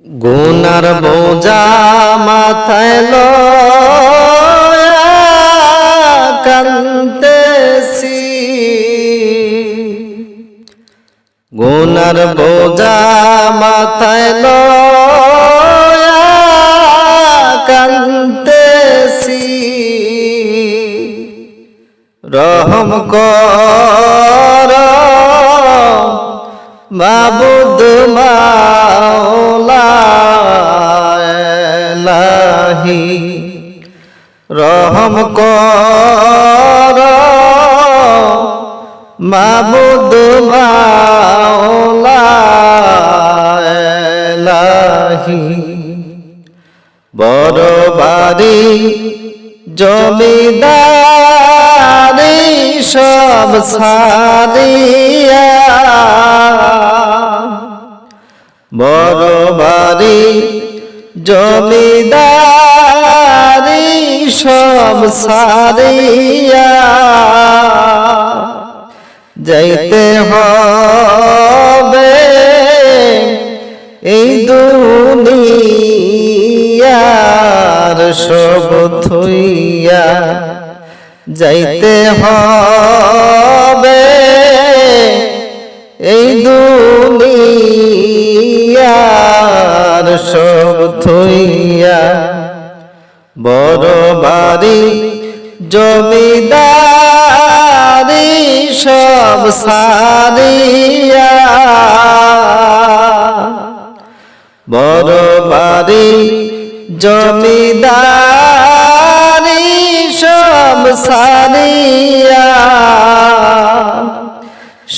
গুনার বোঝা মাথায় লয়া কান্দেছি, গুনার বোঝা মাথায় লয়া কান্দেছি। রহম কর মাবুদ মাওলা ইলাহি, রহম কর মাবুদ মাওলা ইলাহি। বড় বাড়ি জমিদারি সব ছাড়িয়া, বড় বাড়ি জমিদারি সব ছাড়িয়া যাইতে হবে এই দুনিয়ার সব থইয়া, যাইতে হবে এই দুনিয়ার সব থইয়া। বড় বাড়ি জমিদারি সব ছাড়িয়া, বড় বাড়ি জমিদারি সব ছাড়িয়া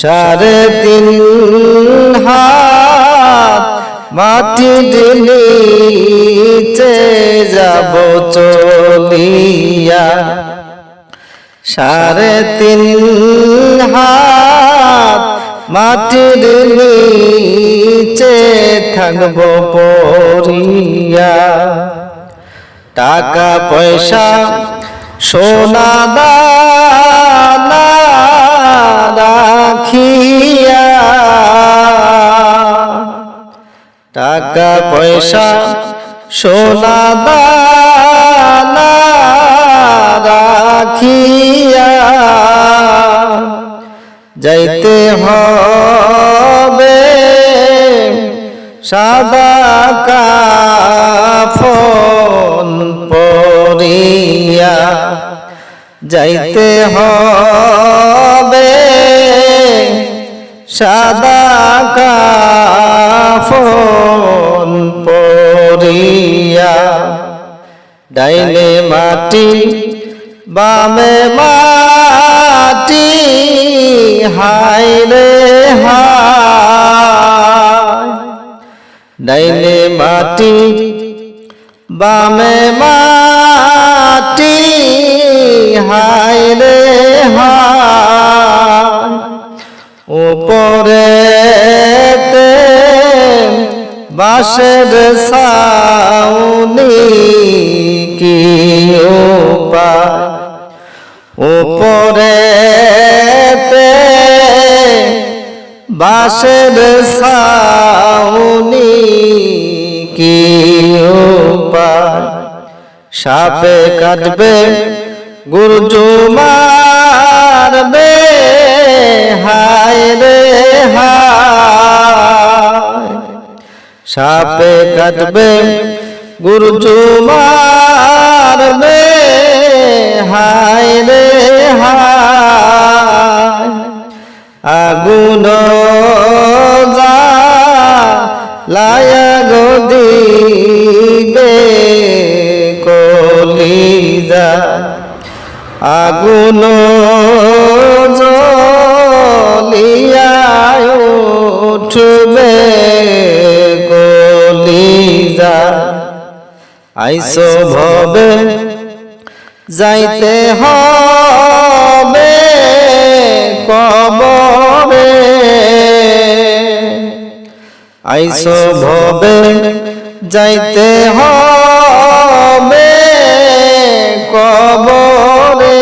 3.5 হাত মাটির নিচে যাব চলিয়া, 3.5 হাত মাটির নিচে থাকব পড়িয়া। টাকা পয়সা সোনা দানা রাখিয়া, টাকা পয়সা সোনা দানা রাখিয়া যাইতে হবে সাদা কাফন পরিয়া, যাইতে হবে সাদা কাফন পরিয়া। ডাইনে মাটি বামে মাটি হায় রে হায়, ডাইনে মাটি বামে মাটি হায় রে হায়। উপরেতে বাঁশের ছাউনি কি উপায়, উপরেতে বাঁশের ছাউনি কি উপায়। সাপে কাটবে গুরজু মারবে হায় রে হায়, সাপে কাটবে গুরজু মারবে হায় রে হায়। আগুন জ্বালায়া গো দিবে কলিজা, আগুন জ্বলিয়া উঠবে কলিজা। আইসো ভবে যাইতে হবে কবরে, আইসো ভবে যাইতে হবে কবরে।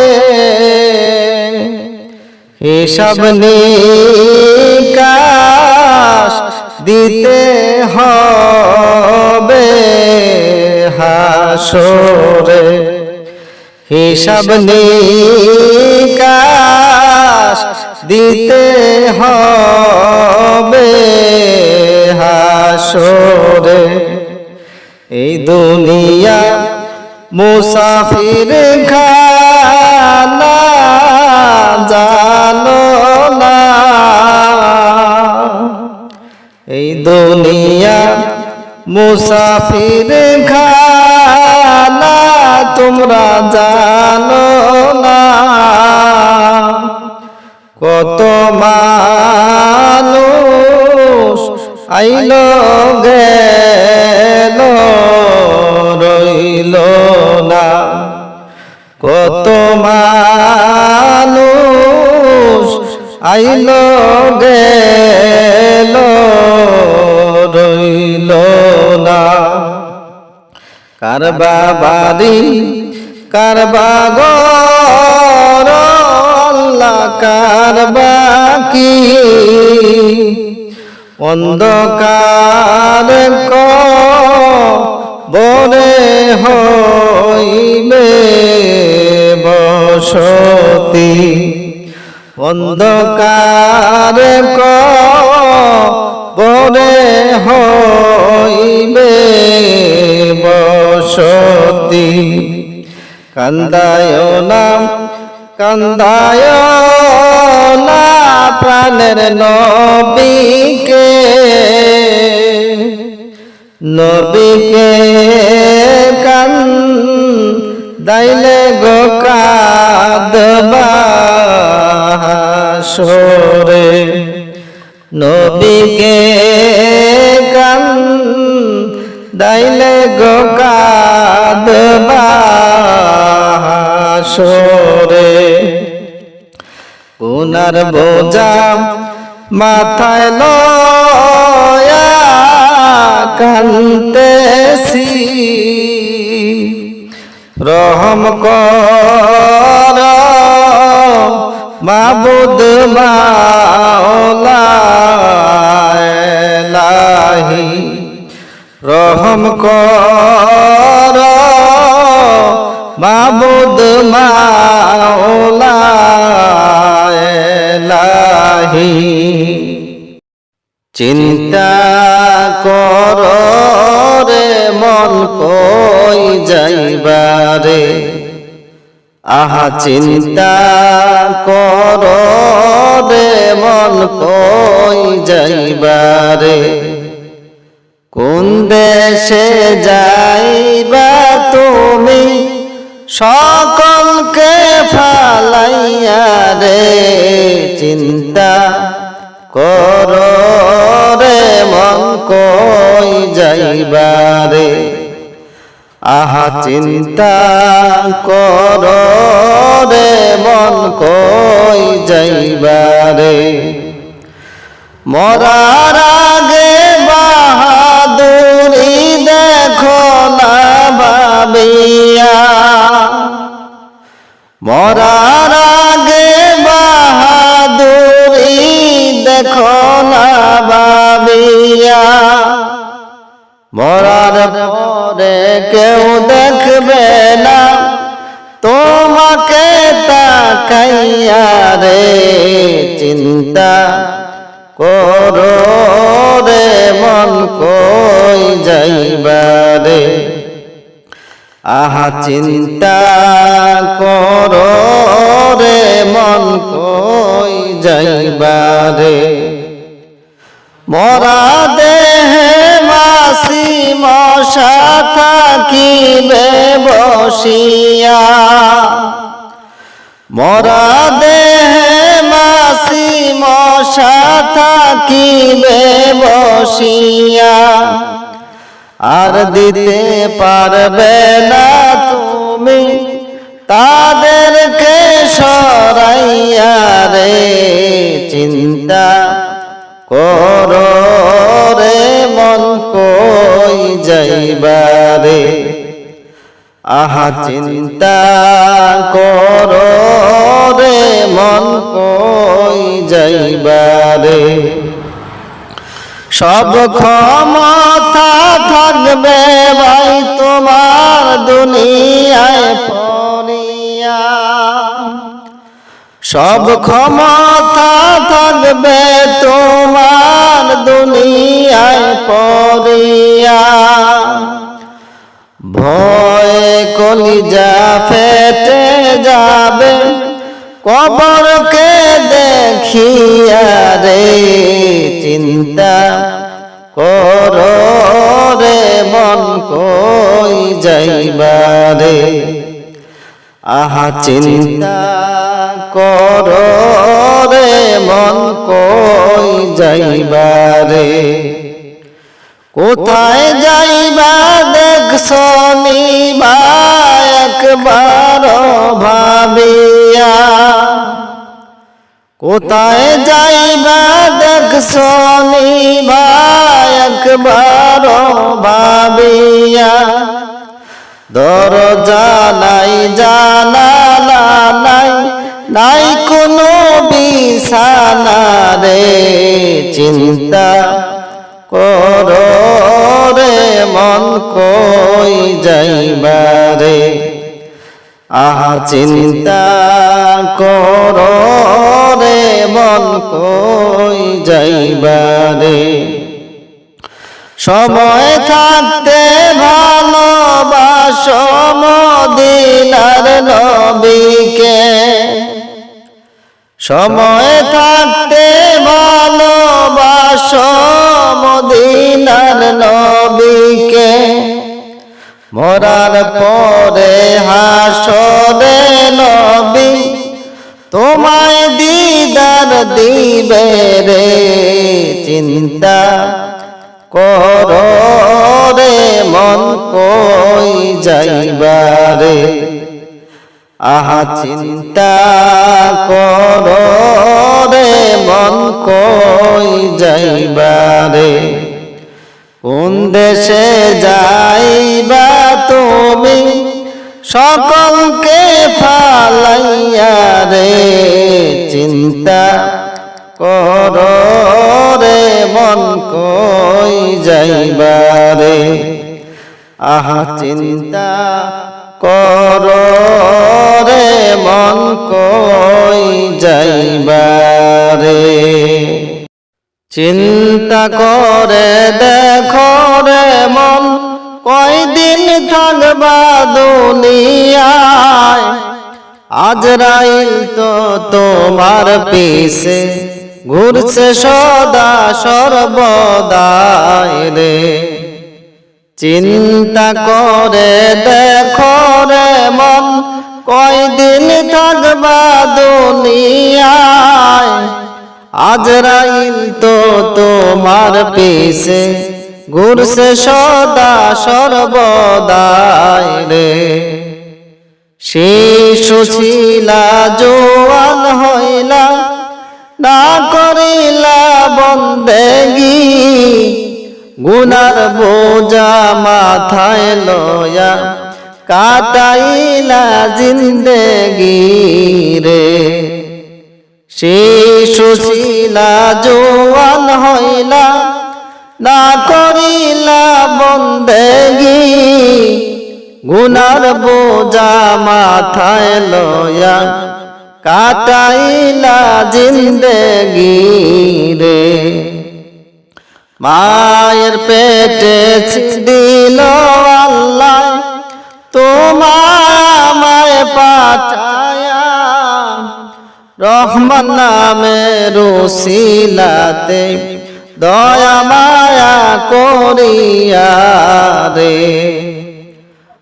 হিসাব নিকাশ দিতে হয় হাসরে হিসাব নিকাশ দিতে হবে হাসরে। এই দুনিয়া মুসাফির খানা জানো না, এই দুনিয়া মুসাফির খানা তোমরা জানো না। কত মানুষ আইলো গেল রইল না, কত মানুষ আইলো গেল রইল না। কারবা বাড়ি কারবা ঘর আল্লাহ কারবা কি, অন্ধকার কবরে হইবে বসতি, অন্ধকার কবরে হইবে বসতি। কান্দায় না কান্দায় না প্রাণের নবীকে, নবীকে কান্দাইলে গো কাঁদবা হাসরে, নবীকে কান্দাইলে গো কাঁদবা হাসরে। গুনার বোঝা মাথায় লয়া কান্দেছি, রহম কর মাবুদ মাওলা ইলাহি, রহম কর মাবুদ মাওলা ইলাহি। চিন্তা কর রে মন কই যাইবারে, আহা চিন্তা কর রে মন কই যাইবারে। কোন দেশে যাইবা তুমি সকলকে ফালাইয়া রে, চিন্তা কর রে মন কই যাইবারে। আহা চিন্তা কর রে মন কই যাইবারে। মরার আগে বাহাদুরি দেখো না ভাবিয়া, মরার আগে বাহাদুরি দেখো না ভাবিয়া। মরার পরে কেউ দেখবে না তোমাকে তাকাইয়া রে, চিন্তা করো রে মন কই যাইবারে। আহা চিন্তা করো রে মন কই যাইবারে। মরা দেহে মাসি মশা থাকিবে বসিয়া, মরা দেহে মাসি মশা থাকিবে বসিয়া। আর দিতে পারবে না তুমি তাদেরকে সরাইয়া রে, চিন্তা করো রে মন কই যাইবারে। আহা চিন্তা করো রে মন কই যাইবারে। সব ক্ষমতা থাকবে ভাই তোমার দুনিয়ায় পড়িয়া সব ক্ষমতা থাকবে তোমার দুনিয়ায় পড়িয়া ভয়ে কলিজা ফেটে যাবে কবরকে দেখিয়া রে চিন্তা করো রে মন কই যাইবারে আহা চিন্তা করো রে মন কই যাইবারে কোথায় যাইবা দেখছো নিবা একবার ভাবিয়া কোথায় যাইবা দেখছো নিবা একবার ভাবিয়া দরজা নাই জানালা নাই নাই কোনো বিছানা রে চিন্তা করো রে মন কই যাইবারে আহা চিন্তা করো রে মন কই যাইবারে সময় থাকতে ভালোবাসো মদিনার নবীকে সময় থাকতে ভালোবাসো মদিনার নবীকে মরার পরে হাসরে নবী তোমায় দিদার দিবে রে চিন্তা করো রে মন কই যাইবারে আহা চিন্তা করো রে মন কই যাইবারে কোন দেশে যাইবা তুমি সকলকে ফালাইয়া রে চিন্তা করো রে মন কই যাইবারে আহা চিন্তা করো রে মন কই যাইবারে চিন্তা করে দেখো রে মন কয়দিন থাকবা দুনিয়ায় আজরাইল তো তোমার পিছে ঘুরছে সদা সর্বদাই রে চিন্তা করে দেখো রে মন কয়দিন থাকবা দুনিয়ায় আজরাইল তো তোমার পিছে ঘুরছে সদা সর্বদাই রে শিশু ছিলা জোয়ান হইলা না করিলা বন্দেগি গুনার বোঝা মাথায় লয়া কাটাইলা জিন্দেগি রে শিশু ছিলা জোয়ান হইলা না করিলা বন্দেগি গুনার বোঝা মাথায় লয়া কাটাইলা জিন্দেগি রে মায়ের পেটে দিল আল্লাহ তোমায় পাঠায়া রহমান নামের উসিলাতে দয়া মায়া করিয়া রে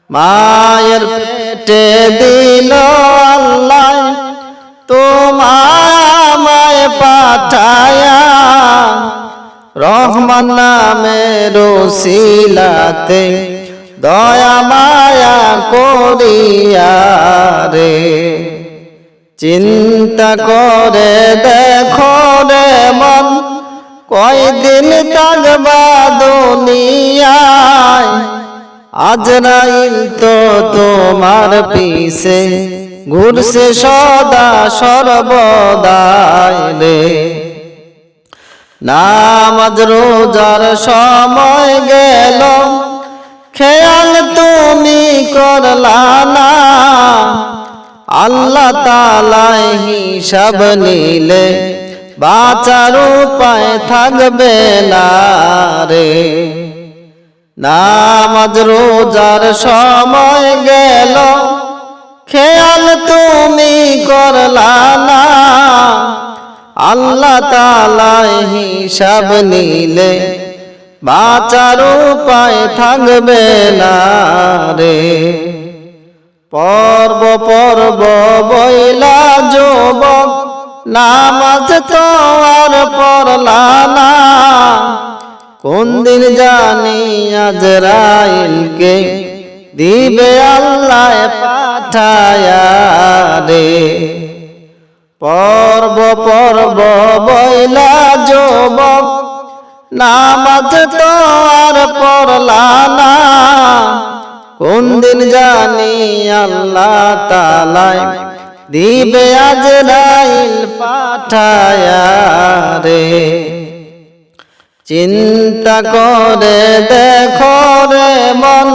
মায়ের পেটে দিল আল্লাহ তোমায় পাঠায়া রহমান নামের উসিলাতে দয়া মায়া করিয়া রে চিন্তা করে দেখো রে মন কয়দিন থাকবা দুনিয়ায় আজরাইল তো তোমার পিছে ঘুরছে সদা সর্বদাই রে নামাজ রোজার সময় গেল খেয়াল তুমি করলা না, আল্লাহ তাআলা হিসাব নিলে বাঁচার উপায় থাকবে না রে। নামাজ রোজার সময় গেল, খেয়াল তুমি করলা না, আল্লাহ তাআলা হিসাব নিলে বাঁচার উপায় থাকবে না রে। পর্ব পর্ব বইলা যুবক, নামাজ তো আর পড়লা না, কোন দিন জানি আজরাইলকে দিবে আল্লাহ পাঠায়া রে। পর্ব পর্ব বইলা যুবক, নামাজ তো আর পড়লা না, কোন দিন জানি আল্লাহ তাআলা দিবে আজরাইল পাঠায়া রে। চিন্তা করে দেখো রে মন,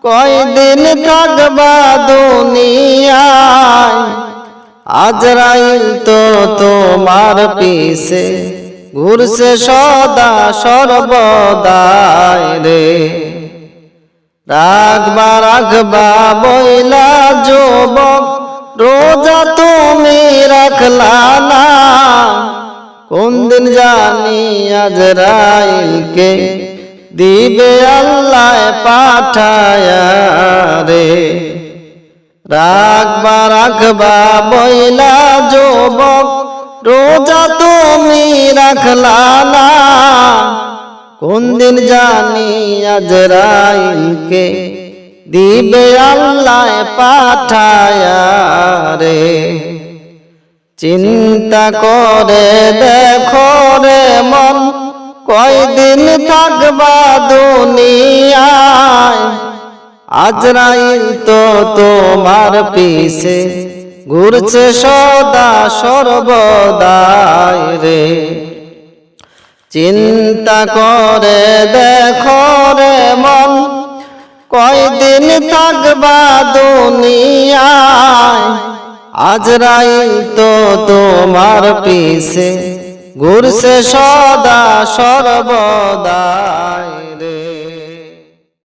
কয়দিন থাকবা দুনিয়ায়, আজরাইল তো তোমার পিছে ঘুরছে সদা সর্বদাই রে। রাখবা রাখবা বইলা যুবক, রোজা তুমি রাখলা না, কোন দিন জানি আজরাইলকে দিবে আল্লাহ পাঠায়া রে। রাখবা রাখবা বইলা যুবক, রোজা তুমি রাখলা না, কোন দিন জানি আজরাইলকে দিবে আল্লাহ পাঠায়া রে। চিন্তা করে দেখো রে মন, কয়দিন থাকবা দুনিয়ায়, আজরাইল তো তোমার পিছে ঘুরছে সদা সর্বদাই রে। চিন্তা করে দেখো রে মন, কয়দিন থাকবা দুনিয়ায়, আজরাইল তো তোমার পিছে ঘুরছে সদা সর্বদাই।